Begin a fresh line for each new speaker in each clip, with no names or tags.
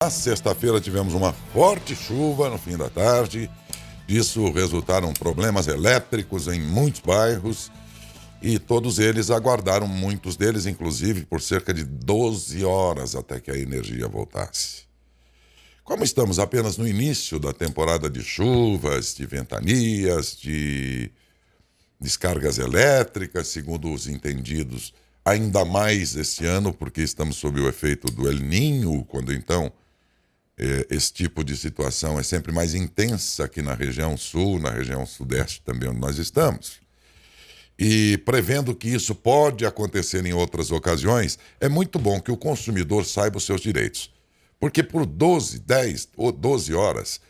Na sexta-feira tivemos uma forte chuva no fim da tarde. Disso resultaram problemas elétricos em muitos bairros e todos eles aguardaram, muitos deles inclusive, por cerca de 12 horas até que a energia voltasse. Como estamos apenas no início da temporada de chuvas, de ventanias, de descargas elétricas, segundo os entendidos, ainda mais este ano, porque estamos sob o efeito do El Niño, quando então esse tipo de situação é sempre mais intensa aqui na região sul, na região sudeste também onde nós estamos. E prevendo que isso pode acontecer em outras ocasiões, é muito bom que o consumidor saiba os seus direitos. Porque por 12, 10 ou 12 horas,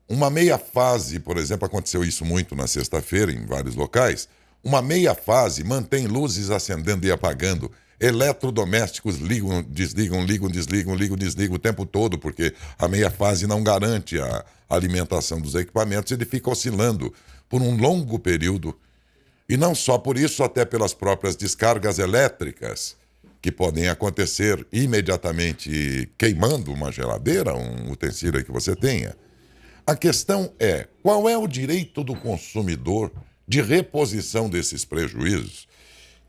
uma meia fase, por exemplo, aconteceu isso muito na sexta-feira em vários locais, uma meia fase mantém luzes acendendo e apagando, eletrodomésticos ligam, desligam, ligam, desligam, ligam, desligam o tempo todo, porque a meia fase não garante a alimentação dos equipamentos, ele fica oscilando por um longo período. E não só por isso, até pelas próprias descargas elétricas, que podem acontecer imediatamente queimando uma geladeira, um utensílio que você tenha. A questão é, qual é o direito do consumidor de reposição desses prejuízos?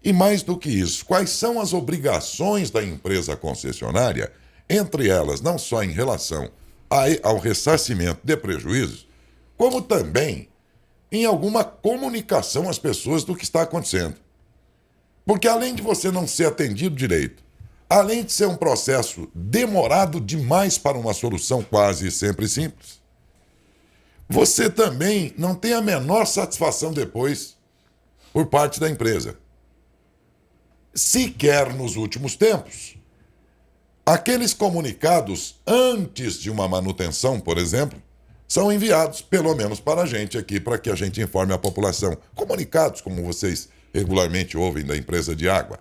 E mais do que isso, quais são as obrigações da empresa concessionária, entre elas não só em relação ao ressarcimento de prejuízos, como também em alguma comunicação às pessoas do que está acontecendo. Porque além de você não ser atendido direito, além de ser um processo demorado demais para uma solução quase sempre simples, você também não tem a menor satisfação depois por parte da empresa. Sequer nos últimos tempos, aqueles comunicados antes de uma manutenção, por exemplo, são enviados, pelo menos para a gente aqui, para que a gente informe a população. Comunicados, como vocês regularmente ouvem da empresa de água,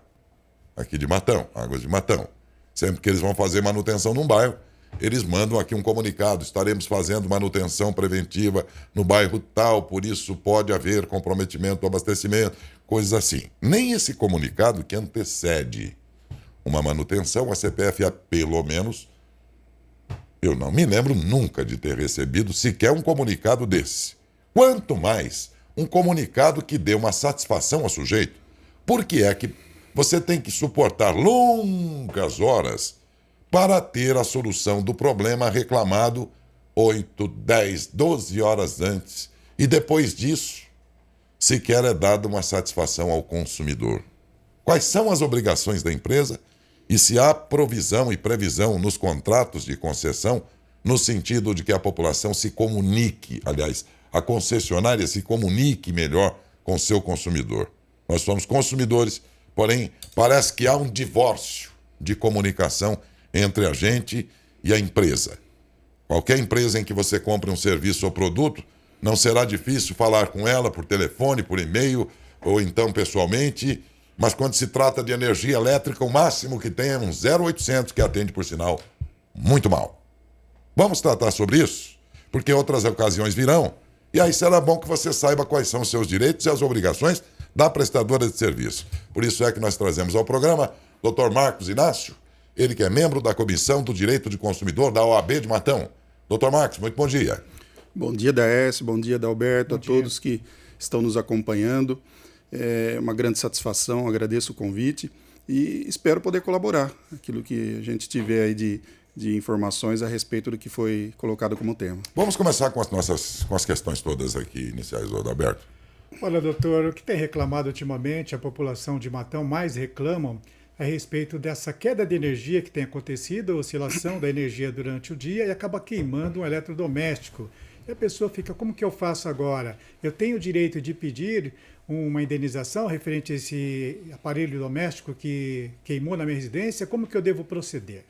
aqui de Matão, Águas de Matão. Sempre que eles vão fazer manutenção num bairro, eles mandam aqui um comunicado: estaremos fazendo manutenção preventiva no bairro tal, por isso pode haver comprometimento do abastecimento, coisas assim. Nem esse comunicado que antecede uma manutenção, a CPF, pelo menos, eu não me lembro nunca de ter recebido sequer um comunicado desse. Quanto mais um comunicado que dê uma satisfação ao sujeito. Por que é que você tem que suportar longas horas para ter a solução do problema reclamado 8, 10, 12 horas antes, e depois disso sequer é dada uma satisfação ao consumidor? Quais são as obrigações da empresa e se há provisão e previsão nos contratos de concessão no sentido de que a população se comunique, aliás, a concessionária se comunique melhor com o seu consumidor? Nós somos consumidores, porém parece que há um divórcio de comunicação entre a gente e a empresa. Qualquer empresa em que você compre um serviço ou produto, não será difícil falar com ela por telefone, por e-mail ou então pessoalmente, mas quando se trata de energia elétrica, o máximo que tem é um 0800 que atende, por sinal, muito mal. Vamos tratar sobre isso, porque outras ocasiões virão, e aí será bom que você saiba quais são os seus direitos e as obrigações da prestadora de serviço. Por isso é que nós trazemos ao programa Dr. Marcos Inácio, ele que é membro da Comissão do Direito de Consumidor da OAB de Matão. Dr. Marcos, muito bom dia.
Bom dia, Daércio, bom dia, Adalberto, a todos que estão nos acompanhando. É uma grande satisfação, agradeço o convite e espero poder colaborar aquilo que a gente tiver aí de informações a respeito do que foi colocado como tema.
Vamos começar com as questões todas aqui iniciais, Adalberto.
Olha, doutor, o que tem reclamado ultimamente, a população de Matão mais reclamam a respeito dessa queda de energia que tem acontecido, a oscilação da energia durante o dia e acaba queimando um eletrodoméstico. E a pessoa fica, como que eu faço agora? Eu tenho o direito de pedir uma indenização referente a esse aparelho doméstico que queimou na minha residência? Como que eu devo proceder?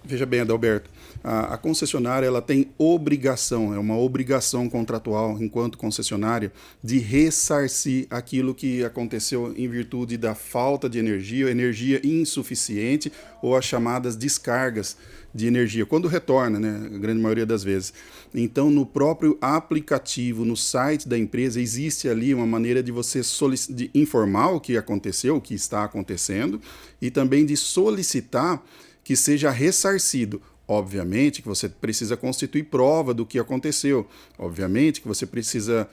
Veja bem, Adalberto, a concessionária ela tem obrigação, é uma obrigação contratual, enquanto concessionária, de ressarcir aquilo que aconteceu em virtude da falta de energia, energia insuficiente ou as chamadas descargas de energia, quando retorna, né, a grande maioria das vezes. Então, no próprio aplicativo, no site da empresa, existe ali uma maneira de você de informar o que aconteceu, o que está acontecendo, e também de solicitar que seja ressarcido. Obviamente que você precisa constituir prova do que aconteceu. Obviamente que você precisa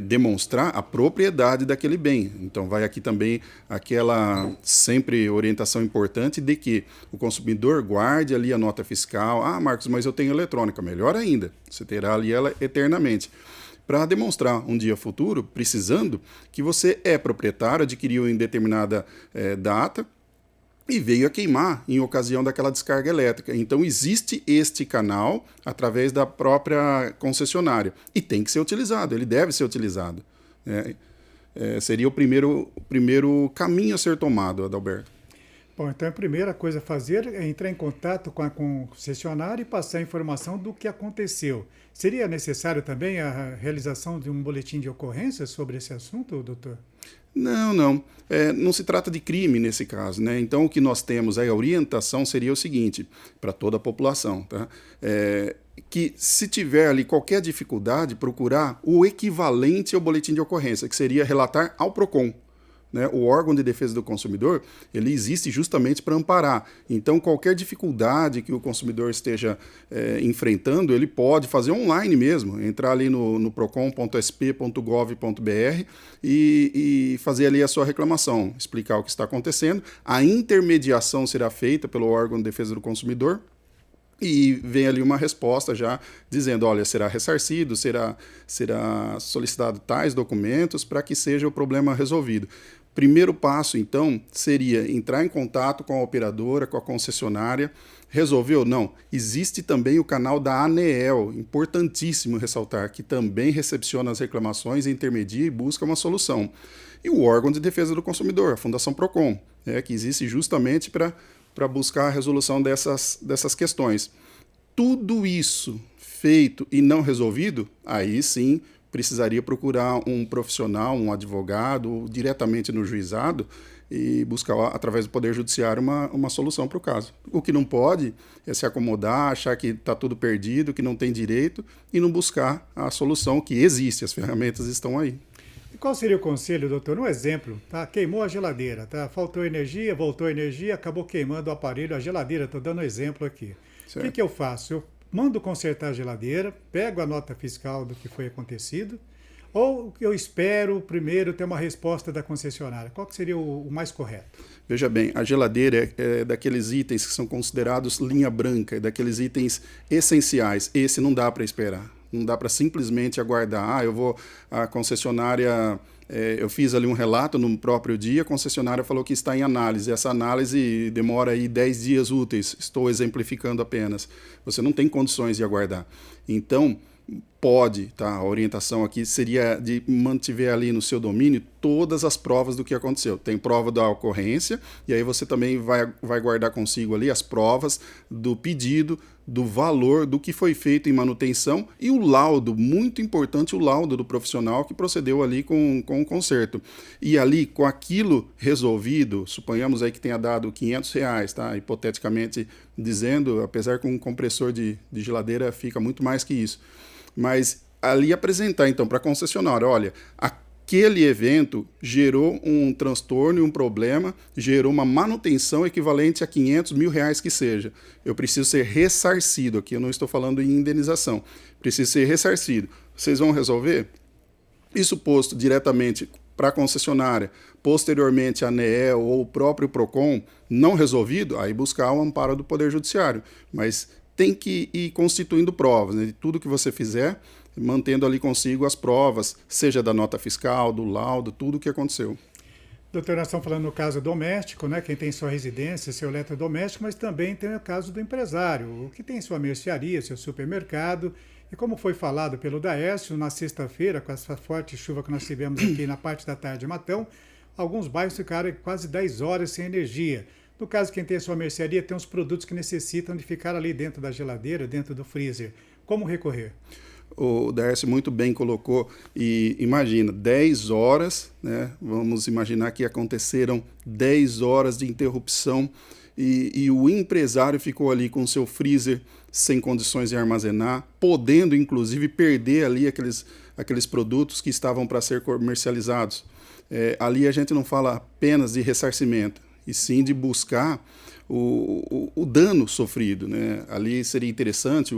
demonstrar a propriedade daquele bem. Então vai aqui também aquela sempre orientação importante de que o consumidor guarde ali a nota fiscal. Ah, Marcos, mas eu tenho eletrônica. Melhor ainda, você terá ali ela eternamente. Para demonstrar um dia futuro, precisando, que você é proprietário, adquiriu em determinada data, e veio a queimar em ocasião daquela descarga elétrica. Então existe este canal através da própria concessionária e tem que ser utilizado, ele deve ser utilizado. Seria o primeiro caminho a ser tomado, Adalberto.
Bom, então a primeira coisa a fazer é entrar em contato com a concessionária e passar a informação do que aconteceu. Seria necessário também a realização de um boletim de ocorrência sobre esse assunto, doutor?
Não. Não se trata de crime nesse caso, né? Então, o que nós temos aí, a orientação seria o seguinte, para toda a população, tá? Que se tiver ali qualquer dificuldade, procurar o equivalente ao boletim de ocorrência, que seria relatar ao PROCON. Né? O órgão de defesa do consumidor, ele existe justamente para amparar. Então, qualquer dificuldade que o consumidor esteja enfrentando, ele pode fazer online mesmo, entrar ali no procon.sp.gov.br e fazer ali a sua reclamação, explicar o que está acontecendo. A intermediação será feita pelo órgão de defesa do consumidor, e vem ali uma resposta já dizendo, olha, será ressarcido, será solicitado tais documentos para que seja o problema resolvido. Primeiro passo, então, seria entrar em contato com a operadora, com a concessionária. Resolveu? Não. Existe também o canal da ANEEL, importantíssimo ressaltar, que também recepciona as reclamações, intermedia e busca uma solução. E o órgão de defesa do consumidor, a Fundação PROCON, que existe justamente para buscar a resolução dessas questões. Tudo isso feito e não resolvido, aí sim precisaria procurar um profissional, um advogado, diretamente no juizado e buscar, através do Poder Judiciário, uma solução para o caso. O que não pode é se acomodar, achar que está tudo perdido, que não tem direito e não buscar a solução que existe, as ferramentas estão aí.
E qual seria o conselho, doutor? Um exemplo, tá? Queimou a geladeira, tá? Faltou energia, voltou energia, acabou queimando o aparelho, a geladeira, estou dando exemplo aqui. O que eu faço? Eu mando consertar a geladeira, pego a nota fiscal do que foi acontecido, ou eu espero primeiro ter uma resposta da concessionária? Qual que seria o mais correto?
Veja bem, a geladeira é daqueles itens que são considerados linha branca, é daqueles itens essenciais. Esse não dá para esperar. Não dá para simplesmente aguardar. A concessionária, eu fiz ali um relato no próprio dia, a concessionária falou que está em análise. Essa análise demora aí 10 dias úteis, estou exemplificando apenas. Você não tem condições de aguardar. Então, pode, tá? A orientação aqui seria de mantiver ali no seu domínio todas as provas do que aconteceu. Tem prova da ocorrência, e aí você também vai guardar consigo ali as provas do pedido, do valor, do que foi feito em manutenção e o laudo, muito importante, o laudo do profissional que procedeu ali com o conserto. E ali, com aquilo resolvido, suponhamos aí que tenha dado R$500, tá? Hipoteticamente dizendo, apesar que um compressor de geladeira fica muito mais que isso. Mas ali apresentar, então, para a concessionária, olha, aquele evento gerou um transtorno e um problema, gerou uma manutenção equivalente a R$500 mil que seja. Eu preciso ser ressarcido, aqui eu não estou falando em indenização, preciso ser ressarcido. Vocês vão resolver? Isso posto diretamente para a concessionária, posteriormente a ANEEL ou o próprio PROCON, não resolvido, aí buscar o amparo do Poder Judiciário. Mas tem que ir constituindo provas, né, de tudo que você fizer, mantendo ali consigo as provas, seja da nota fiscal, do laudo, tudo o que aconteceu.
Doutor, nós estamos falando no caso doméstico, né? Quem tem sua residência, seu eletrodoméstico, mas também tem o caso do empresário, o que tem sua mercearia, seu supermercado. E como foi falado pelo Daércio, na sexta-feira, com essa forte chuva que nós tivemos aqui na parte da tarde de Matão, alguns bairros ficaram quase 10 horas sem energia. No caso, quem tem a sua mercearia tem os produtos que necessitam de ficar ali dentro da geladeira, dentro do freezer. Como recorrer?
O Daércio muito bem colocou, e imagina, 10 horas, né? Vamos imaginar que aconteceram 10 horas de interrupção e o empresário ficou ali com seu freezer sem condições de armazenar, podendo inclusive perder ali aqueles produtos que estavam para ser comercializados. Ali a gente não fala apenas de ressarcimento, e sim de buscar o dano sofrido, né? Ali seria interessante,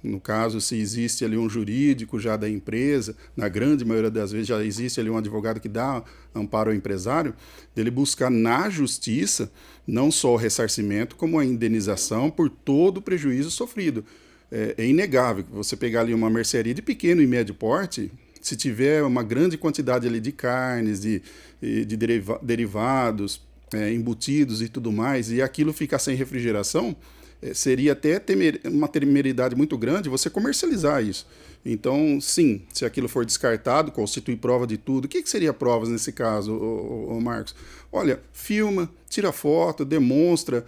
no caso, se existe ali um jurídico já da empresa, na grande maioria das vezes já existe ali um advogado que dá amparo ao empresário, dele buscar na justiça não só o ressarcimento, como a indenização por todo o prejuízo sofrido. É inegável que você pegar ali uma mercearia de pequeno e médio porte, se tiver uma grande quantidade ali de carnes, de derivados, embutidos e tudo mais, e aquilo ficar sem refrigeração, seria até uma temeridade muito grande você comercializar isso. Então, sim, se aquilo for descartado, constitui prova de tudo. O que seria provas nesse caso, Marcos? Olha, filma, tira foto, demonstra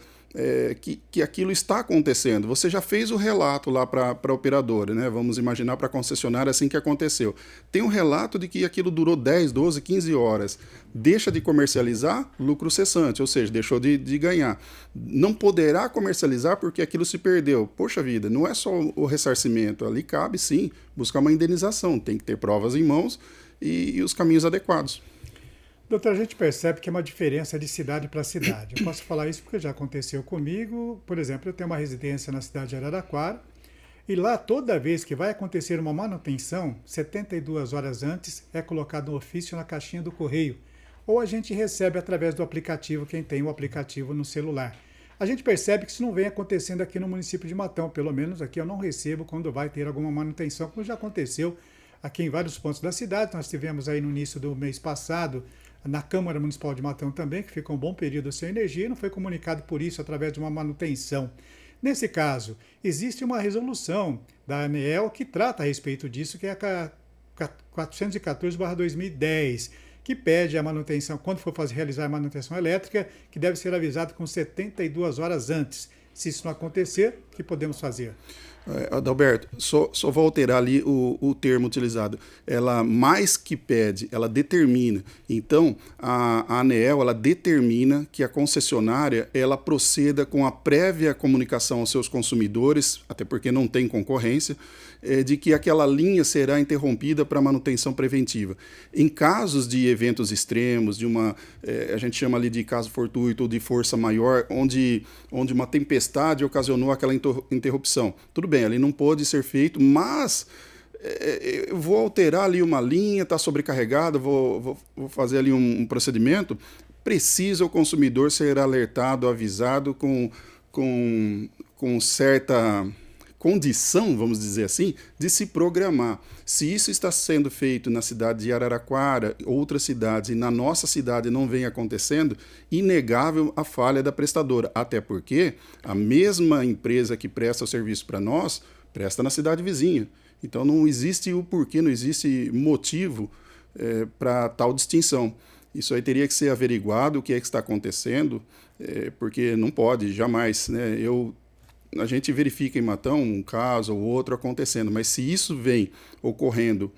que aquilo está acontecendo. Você já fez o relato lá para a operadora, né? Vamos imaginar para a concessionária assim que aconteceu. Tem um relato de que aquilo durou 10, 12, 15 horas. Deixa de comercializar, lucro cessante, ou seja, deixou de ganhar. Não poderá comercializar porque aquilo se perdeu. Poxa vida, não é só o ressarcimento. Ali cabe, sim, buscar uma indenização. Tem que ter provas em mãos e os caminhos adequados.
Doutor, a gente percebe que é uma diferença de cidade para cidade. Eu posso falar isso porque já aconteceu comigo. Por exemplo, eu tenho uma residência na cidade de Araraquara e lá toda vez que vai acontecer uma manutenção, 72 horas antes é colocado um ofício na caixinha do correio. Ou a gente recebe através do aplicativo, quem tem o aplicativo no celular. A gente percebe que isso não vem acontecendo aqui no município de Matão. Pelo menos aqui eu não recebo quando vai ter alguma manutenção, como já aconteceu aqui em vários pontos da cidade. Nós tivemos aí no início do mês passado na Câmara Municipal de Matão também, que ficou um bom período sem energia e não foi comunicado por isso através de uma manutenção. Nesse caso, existe uma resolução da ANEEL que trata a respeito disso, que é a 414/2010, que pede a manutenção, quando for realizar a manutenção elétrica, que deve ser avisado com 72 horas antes. Se isso não acontecer, o que podemos fazer?
Adalberto, só vou alterar ali o termo utilizado. Ela mais que pede, ela determina. Então, a ANEEL, ela determina que a concessionária ela proceda com a prévia comunicação aos seus consumidores, até porque não tem concorrência, de que aquela linha será interrompida para manutenção preventiva. Em casos de eventos extremos, a gente chama ali de caso fortuito ou de força maior, onde uma tempestade ocasionou aquela interrupção. Tudo bem, ali não pode ser feito, mas eu vou alterar ali uma linha, está sobrecarregada, vou fazer ali um procedimento. Precisa o consumidor ser alertado, avisado com certa condição, vamos dizer assim, de se programar. Se isso está sendo feito na cidade de Araraquara, outras cidades, e na nossa cidade não vem acontecendo, inegável a falha da prestadora. Até porque a mesma empresa que presta o serviço para nós, presta na cidade vizinha. Então não existe o porquê, não existe motivo para tal distinção. Isso aí teria que ser averiguado, o que é que está acontecendo, porque não pode, jamais, né? A gente verifica em Matão um caso ou outro acontecendo, mas se isso vem ocorrendo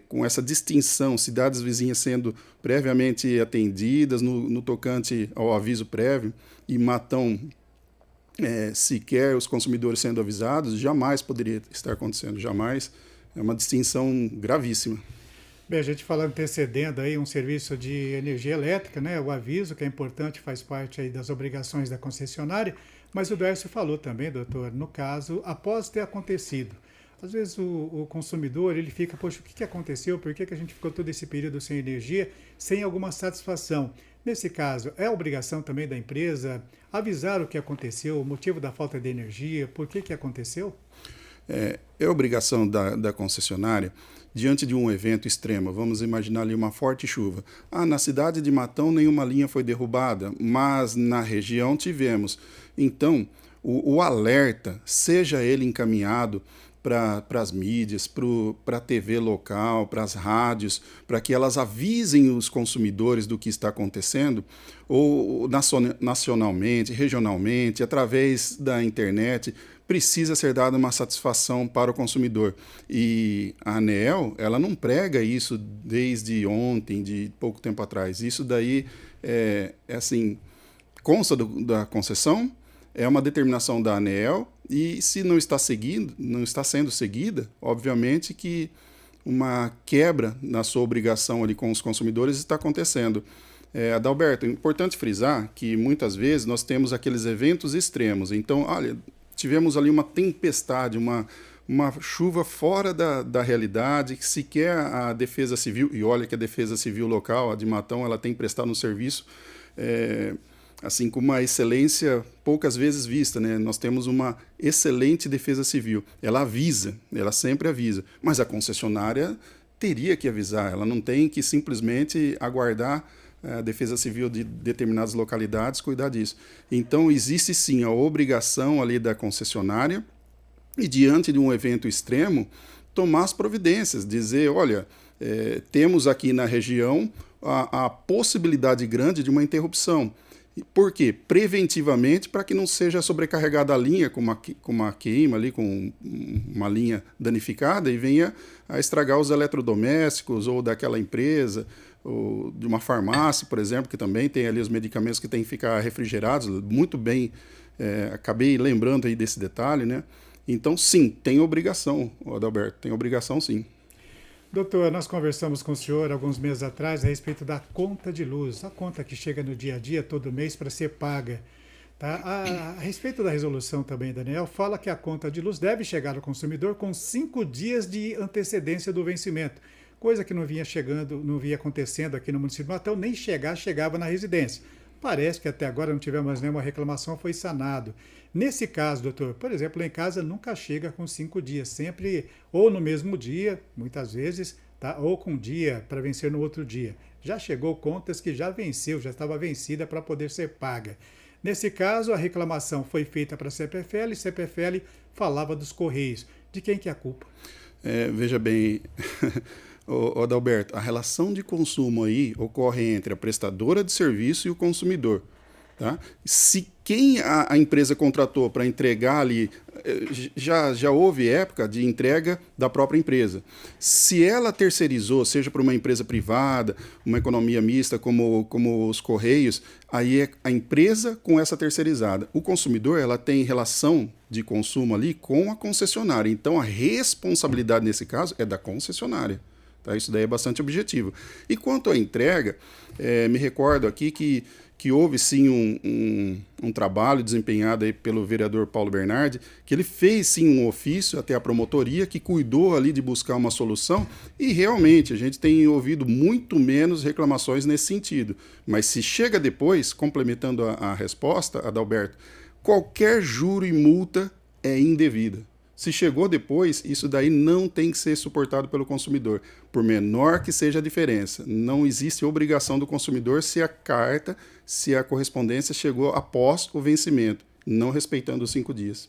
com essa distinção, cidades vizinhas sendo previamente atendidas no tocante ao aviso prévio e Matão sequer os consumidores sendo avisados, jamais poderia estar acontecendo, jamais. É uma distinção gravíssima.
Bem, a gente antecedendo aí um serviço de energia elétrica, né? O aviso, que é importante, faz parte aí das obrigações da concessionária, mas o Dércio falou também, doutor, no caso, após ter acontecido. Às vezes o consumidor, ele fica, poxa, o que aconteceu? Por que a gente ficou todo esse período sem energia, sem alguma satisfação? Nesse caso, é obrigação também da empresa avisar o que aconteceu, o motivo da falta de energia, por que aconteceu?
É obrigação da concessionária, diante de um evento extremo, vamos imaginar ali uma forte chuva. Na cidade de Matão nenhuma linha foi derrubada, mas na região tivemos. Então, o alerta, seja ele encaminhado para as mídias, para a TV local, para as rádios, para que elas avisem os consumidores do que está acontecendo, ou nacionalmente, regionalmente, através da internet, precisa ser dada uma satisfação para o consumidor. E a ANEEL, ela não prega isso desde ontem, de pouco tempo atrás. Isso daí assim, consta da concessão, é uma determinação da ANEEL, e se não está sendo seguida, obviamente que uma quebra na sua obrigação ali com os consumidores está acontecendo. Adalberto, é importante frisar que muitas vezes nós temos aqueles eventos extremos. Então, olha, tivemos ali uma tempestade, uma chuva fora da realidade, que sequer a Defesa Civil, e olha que a Defesa Civil local, a de Matão, ela tem prestado um serviço assim, com uma excelência poucas vezes vista, né? Nós temos uma excelente Defesa Civil. Ela avisa, ela sempre avisa, mas a concessionária teria que avisar, ela não tem que simplesmente aguardar a Defesa Civil de determinadas localidades cuidar disso. Então, existe sim a obrigação ali da concessionária e, diante de um evento extremo, tomar as providências, dizer, olha, temos aqui na região a possibilidade grande de uma interrupção. Por quê? Preventivamente, para que não seja sobrecarregada a linha com uma queima ali, com uma linha danificada e venha a estragar os eletrodomésticos ou daquela empresa, ou de uma farmácia, por exemplo, que também tem ali os medicamentos que têm que ficar refrigerados. Muito bem, acabei lembrando aí desse detalhe, né? Então, sim, tem obrigação, Adalberto, tem obrigação sim.
Doutor, nós conversamos com o senhor alguns meses atrás a respeito da conta de luz, a conta que chega no dia a dia, todo mês, para ser paga. Tá? A respeito da resolução também, Daniel, fala que a conta de luz deve chegar ao consumidor com 5 dias de antecedência do vencimento, coisa que não vinha chegando, não vinha acontecendo aqui no município de Matão, nem chegava na residência. Parece que até agora não tivemos nenhuma reclamação, foi sanado. Nesse caso, doutor, por exemplo, lá em casa nunca chega com 5 dias, sempre ou no mesmo dia, muitas vezes, tá? Ou com um dia para vencer no outro dia. Já chegou contas que já venceu, já estava vencida para poder ser paga. Nesse caso, a reclamação foi feita para a CPFL, e a CPFL falava dos Correios. De quem que é a culpa?
Veja bem, Adalberto, a relação de consumo aí ocorre entre a prestadora de serviço e o consumidor. Tá? Se quem a empresa contratou para entregar ali, já houve época de entrega da própria empresa. Se ela terceirizou, seja para uma empresa privada, uma economia mista como os Correios, aí é a empresa com essa terceirizada. O consumidor, ela tem relação de consumo ali com a concessionária. Então, a responsabilidade nesse caso é da concessionária. Tá? Isso daí é bastante objetivo. E quanto à entrega, me recordo aqui que houve sim um trabalho desempenhado aí pelo vereador Paulo Bernardi, que ele fez sim um ofício até a promotoria, que cuidou ali de buscar uma solução, e realmente a gente tem ouvido muito menos reclamações nesse sentido. Mas se chega depois, complementando a resposta, Adalberto, qualquer juro e multa é indevida. Se chegou depois, isso daí não tem que ser suportado pelo consumidor, por menor que seja a diferença. Não existe obrigação do consumidor se a correspondência chegou após o vencimento, não respeitando os 5 dias.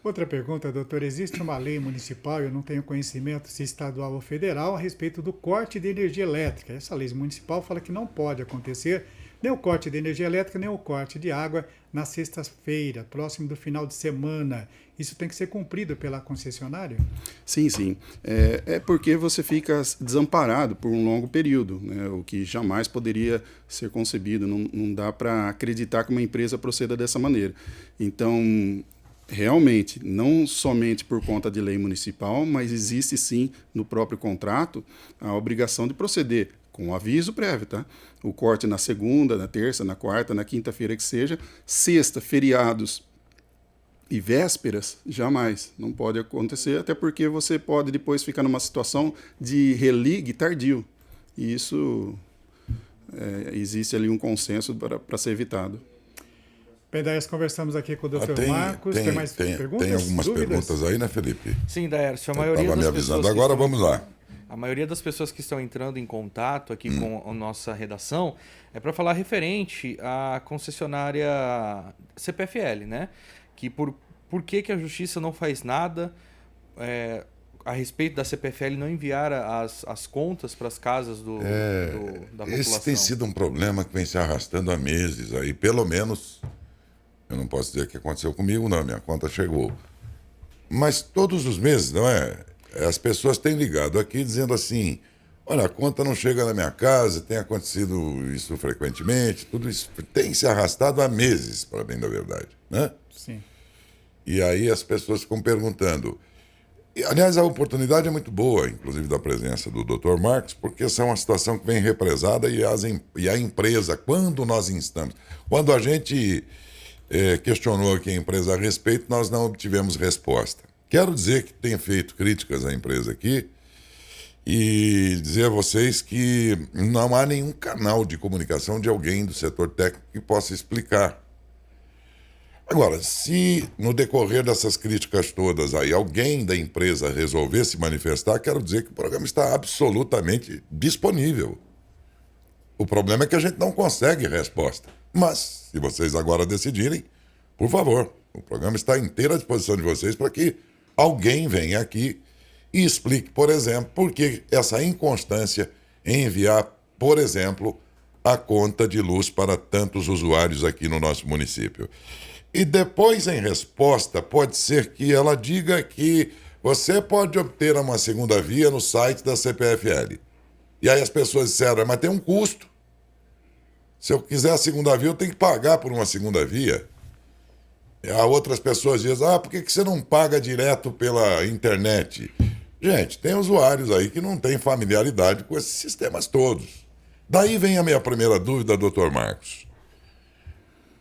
Outra pergunta, doutor. Existe uma lei municipal, eu não tenho conhecimento se estadual ou federal, a respeito do corte de energia elétrica. Essa lei municipal fala que não pode acontecer nem o corte de energia elétrica, nem o corte de água na sexta-feira, próximo do final de semana. Isso tem que ser cumprido pela concessionária?
Sim, sim. É porque você fica desamparado por um longo período, né? O que jamais poderia ser concebido. Não dá para acreditar que uma empresa proceda dessa maneira. Então, realmente, não somente por conta de lei municipal, mas existe sim no próprio contrato a obrigação de proceder com aviso prévio, tá? O corte na segunda, na terça, na quarta, na quinta-feira que seja, sexta, feriados e vésperas, jamais. Não pode acontecer, até porque você pode depois ficar numa situação de religue tardio. E isso, existe ali um consenso para ser evitado.
Bem, Daércio, conversamos aqui com o Dr. Marcos. Tem mais perguntas?
Tem algumas perguntas aí, né, Felipe?
Sim, Daércio, a
Você
maioria
estava me
das
avisando.
pessoas
Agora vamos lá.
A maioria das pessoas que estão entrando em contato aqui com a nossa redação é para falar referente à concessionária CPFL, né? Que por que a Justiça não faz nada a respeito da CPFL não enviar as contas para as casas da população?
Esse tem sido um problema que vem se arrastando há meses aí, pelo menos. Eu não posso dizer que aconteceu comigo, não. Minha conta chegou. Mas todos os meses, não é? As pessoas têm ligado aqui dizendo assim, olha, a conta não chega na minha casa, tem acontecido isso frequentemente, tudo isso tem se arrastado há meses, para bem da verdade, né?
Sim.
E aí as pessoas ficam perguntando, Aliás, a oportunidade é muito boa, inclusive da presença do Dr. Marcos, porque essa é uma situação que vem represada e a empresa, quando nós instamos, quando a gente questionou aqui a empresa a respeito, nós não obtivemos resposta. Quero dizer que tenho feito críticas à empresa aqui e dizer a vocês que não há nenhum canal de comunicação de alguém do setor técnico que possa explicar. Agora, se no decorrer dessas críticas todas aí alguém da empresa resolver se manifestar, quero dizer que o programa está absolutamente disponível. O problema é que a gente não consegue resposta. Mas, se vocês agora decidirem, por favor, o programa está inteiro à disposição de vocês para que alguém venha aqui e explique, por exemplo, por que essa inconstância em enviar, por exemplo, a conta de luz para tantos usuários aqui no nosso município. E depois, em resposta, pode ser que ela diga que você pode obter uma segunda via no site da CPFL. E aí as pessoas disseram, mas tem um custo. Se eu quiser a segunda via, eu tenho que pagar por uma segunda via. E há outras pessoas dizem, por que você não paga direto pela internet? Gente, tem usuários aí que não têm familiaridade com esses sistemas todos. Daí vem a minha primeira dúvida, Dr. Marcos.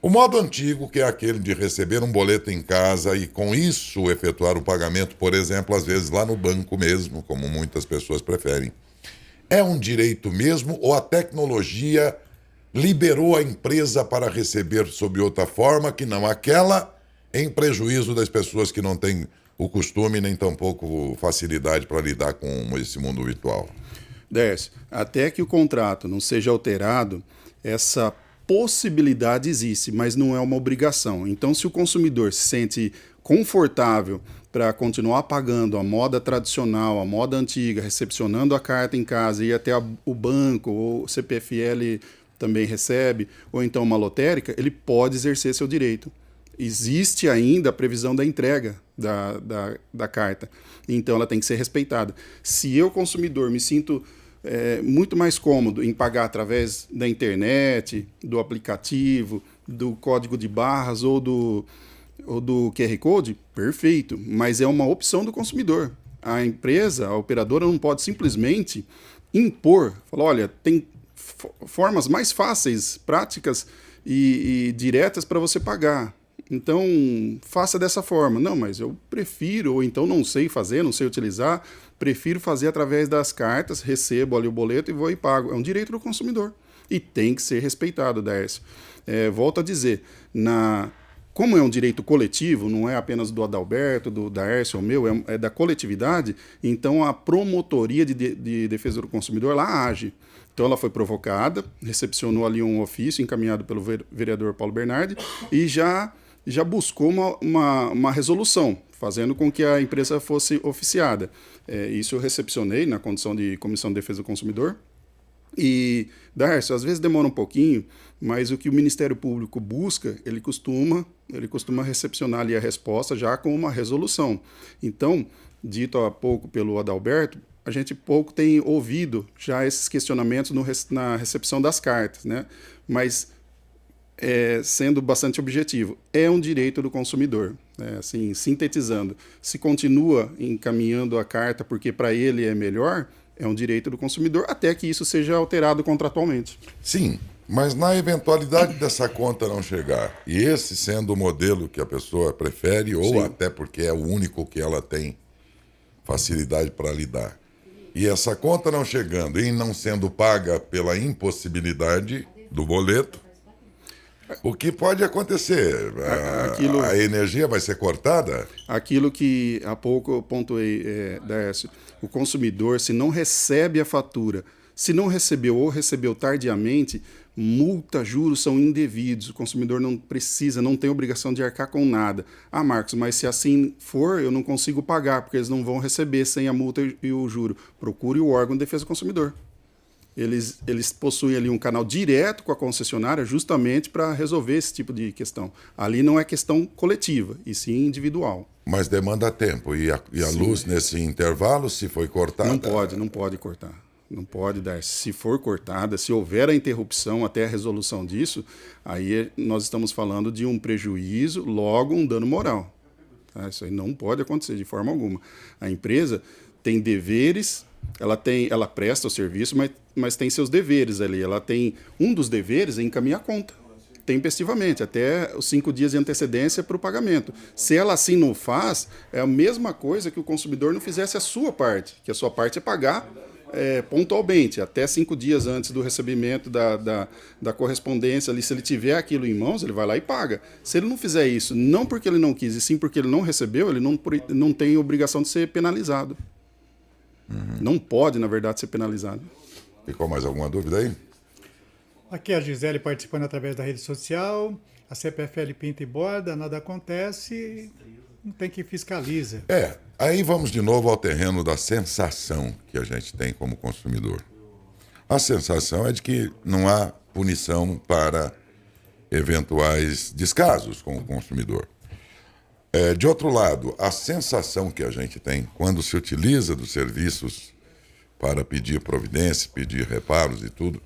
O modo antigo, que é aquele de receber um boleto em casa e com isso efetuar o pagamento, por exemplo, às vezes lá no banco mesmo, como muitas pessoas preferem, é um direito mesmo ou a tecnologia liberou a empresa para receber sob outra forma que não aquela, em prejuízo das pessoas que não têm o costume nem tampouco facilidade para lidar com esse mundo virtual?
Décio, até que o contrato não seja alterado, essa possibilidade existe, mas não é uma obrigação. Então, se o consumidor se sente confortável para continuar pagando a moda tradicional, a moda antiga, recepcionando a carta em casa, ir até o banco, ou o CPFL também recebe, ou então uma lotérica, ele pode exercer seu direito. Existe ainda a previsão da entrega da carta, então ela tem que ser respeitada. Se eu, consumidor, me sinto muito mais cômodo em pagar através da internet, do aplicativo, do código de barras ou do QR Code, perfeito, mas é uma opção do consumidor. A empresa, a operadora, não pode simplesmente impor, falar, olha, tem formas mais fáceis, práticas e diretas para você pagar. Então, faça dessa forma. Não, mas eu prefiro, ou então não sei fazer, não sei utilizar, prefiro fazer através das cartas, recebo ali o boleto e vou e pago. É um direito do consumidor. E tem que ser respeitado, Décio. Volto a dizer, como é um direito coletivo, não é apenas do Adalberto, do Daércio ou meu, é da coletividade, então a promotoria de defesa do consumidor lá age. Então ela foi provocada, recepcionou ali um ofício encaminhado pelo vereador Paulo Bernardi e já buscou uma resolução, fazendo com que a empresa fosse oficiada. Isso eu recepcionei na condição de Comissão de Defesa do Consumidor. E, Darcio, às vezes demora um pouquinho, mas o que o Ministério Público busca, ele costuma recepcionar ali a resposta já com uma resolução. Então, dito há pouco pelo Adalberto, a gente pouco tem ouvido já esses questionamentos na recepção das cartas, né? Mas, sendo bastante objetivo, é um direito do consumidor. Assim, sintetizando, se continua encaminhando a carta porque para ele é melhor, é um direito do consumidor, até que isso seja alterado contratualmente.
Sim, mas na eventualidade dessa conta não chegar, e esse sendo o modelo que a pessoa prefere, ou
Sim.
até porque é o único que ela tem facilidade para lidar, e essa conta não chegando e não sendo paga pela impossibilidade do boleto, o que pode acontecer? A energia vai ser cortada?
Aquilo que há pouco eu pontuei, Décio, o consumidor, se não recebe a fatura, se não recebeu ou recebeu tardiamente, multa, juros são indevidos. O consumidor não tem obrigação de arcar com nada. Marcos, mas se assim for, eu não consigo pagar, porque eles não vão receber sem a multa e o juro. Procure o órgão de defesa do consumidor. Eles possuem ali um canal direto com a concessionária justamente para resolver esse tipo de questão. Ali não é questão coletiva, e sim individual.
Mas demanda tempo. E a luz nesse intervalo, se foi cortada?
Não pode cortar. Não pode dar. Se for cortada, se houver a interrupção até a resolução disso, aí nós estamos falando de um prejuízo, logo um dano moral. Tá? Isso aí não pode acontecer de forma alguma. A empresa tem deveres, ela presta o serviço, mas tem seus deveres ali. Ela tem um dos deveres é encaminhar a conta tempestivamente, até os 5 dias de antecedência para o pagamento. Se ela assim não faz, é a mesma coisa que o consumidor não fizesse a sua parte, que a sua parte é pagar pontualmente, até 5 dias antes do recebimento da correspondência ali. Se ele tiver aquilo em mãos, ele vai lá e paga. Se ele não fizer isso, não porque ele não quis, e sim porque ele não recebeu, ele não tem obrigação de ser penalizado. Não pode, na verdade, ser penalizado.
Ficou mais alguma dúvida aí?
Aqui a Gisele participando através da rede social, a CPFL pinta e borda, nada acontece, não tem que fiscaliza.
Aí vamos de novo ao terreno da sensação que a gente tem como consumidor. A sensação é de que não há punição para eventuais descasos com o consumidor. De outro lado, a sensação que a gente tem quando se utiliza dos serviços para pedir providência, pedir reparos e tudo,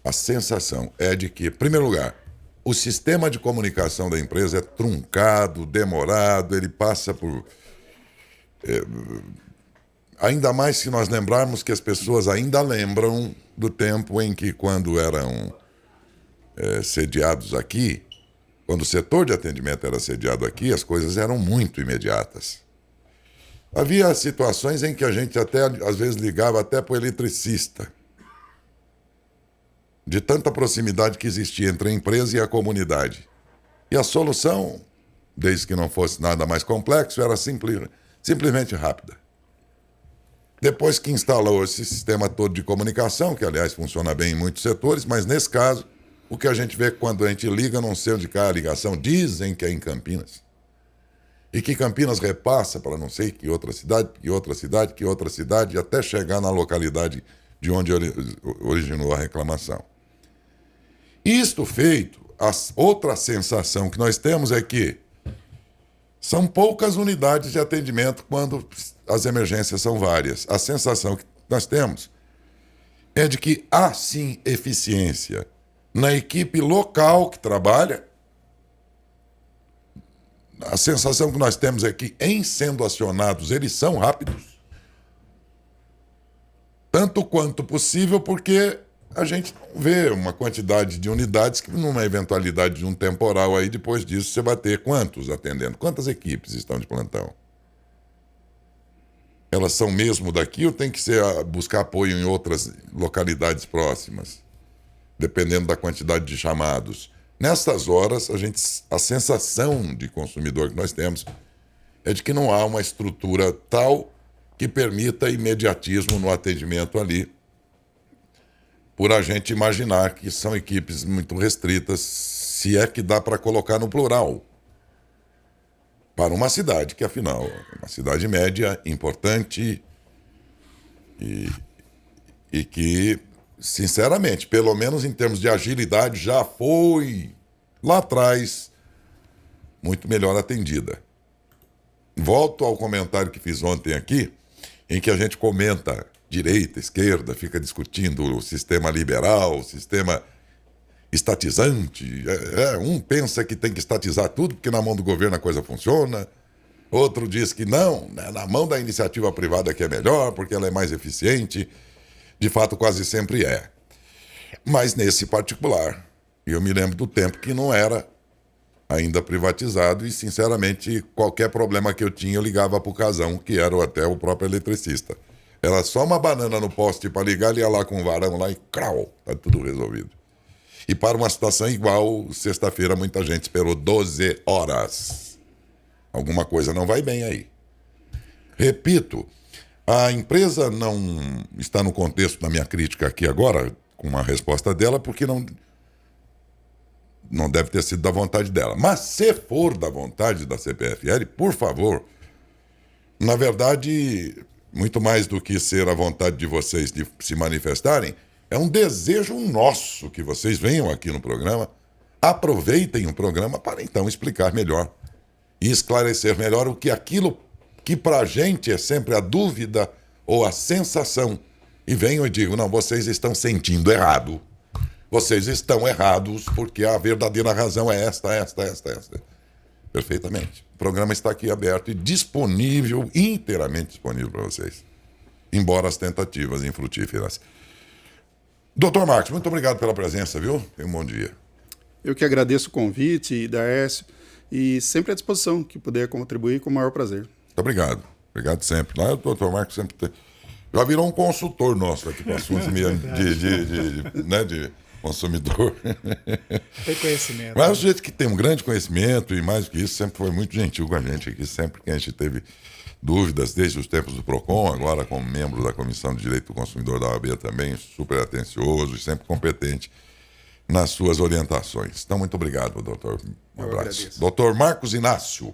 a sensação é de que, em primeiro lugar, o sistema de comunicação da empresa é truncado, demorado, ele passa por... ainda mais se nós lembrarmos que as pessoas ainda lembram do tempo em que, quando eram sediados aqui, quando o setor de atendimento era sediado aqui, as coisas eram muito imediatas. Havia situações em que a gente até, às vezes, ligava até para o eletricista, de tanta proximidade que existia entre a empresa e a comunidade. E a solução, desde que não fosse nada mais complexo, era simplesmente rápida. Depois que instalou esse sistema todo de comunicação, que aliás funciona bem em muitos setores, mas nesse caso, o que a gente vê quando a gente liga, não sei onde cai a ligação, dizem que é em Campinas. E que Campinas repassa para não sei que outra cidade, que outra cidade, que outra cidade, até chegar na localidade de onde originou a reclamação. Isto feito, a outra sensação que nós temos é que são poucas unidades de atendimento quando as emergências são várias. A sensação que nós temos é de que há sim eficiência na equipe local que trabalha. A sensação que nós temos é que, em sendo acionados, eles são rápidos. Tanto quanto possível, porque a gente não vê uma quantidade de unidades que, numa eventualidade de um temporal aí, depois disso, você vai ter quantos atendendo? Quantas equipes estão de plantão? Elas são mesmo daqui ou tem que buscar apoio em outras localidades próximas? Dependendo da quantidade de chamados. Nessas horas, a sensação de consumidor que nós temos é de que não há uma estrutura tal que permita imediatismo no atendimento ali, por a gente imaginar que são equipes muito restritas, se é que dá para colocar no plural, para uma cidade que, afinal, é uma cidade média, importante e que, sinceramente, pelo menos em termos de agilidade, já foi, lá atrás, muito melhor atendida. Volto ao comentário que fiz ontem aqui, em que a gente comenta direita, esquerda, fica discutindo o sistema liberal, o sistema estatizante. Um pensa que tem que estatizar tudo, porque na mão do governo a coisa funciona. Outro diz que não, né, na mão da iniciativa privada que é melhor, porque ela é mais eficiente. De fato, quase sempre é. Mas nesse particular, eu me lembro do tempo que não era ainda privatizado e, sinceramente, qualquer problema que eu tinha, eu ligava para o casão, que era até o próprio eletricista. Era só uma banana no poste para ligar, ele ia lá com um varão lá e crau, tá tudo resolvido. E para uma situação igual, sexta-feira muita gente esperou 12 horas. Alguma coisa não vai bem aí. Repito, a empresa não está no contexto da minha crítica aqui agora, com uma resposta dela, porque não deve ter sido da vontade dela. Mas se for da vontade da CPFL, por favor, na verdade, muito mais do que ser a vontade de vocês de se manifestarem, é um desejo nosso que vocês venham aqui no programa, aproveitem o programa para então explicar melhor e esclarecer melhor o que aquilo que para a gente é sempre a dúvida ou a sensação, e venham e digam, não, vocês estão sentindo errado. Vocês estão errados porque a verdadeira razão é esta. Perfeitamente. O programa está aqui aberto e disponível, inteiramente disponível para vocês. Embora as tentativas infrutíferas. Doutor Marcos, muito obrigado pela presença, viu? Tenha um bom dia.
Eu que agradeço o convite, Daércio, e sempre à disposição, que puder contribuir com o maior prazer.
Muito obrigado. Obrigado sempre. Lá o doutor Marcos sempre já virou um consultor nosso aqui para assuntos de consumidor.
Tem conhecimento.
Mas o sujeito que tem um grande conhecimento e mais do que isso, sempre foi muito gentil com a gente aqui, sempre que a gente teve dúvidas, desde os tempos do PROCON, agora como membro da Comissão de Direito do Consumidor da OAB também, super atencioso e sempre competente nas suas orientações. Então, muito obrigado, doutor. Um abraço. Doutor Marcos Inácio,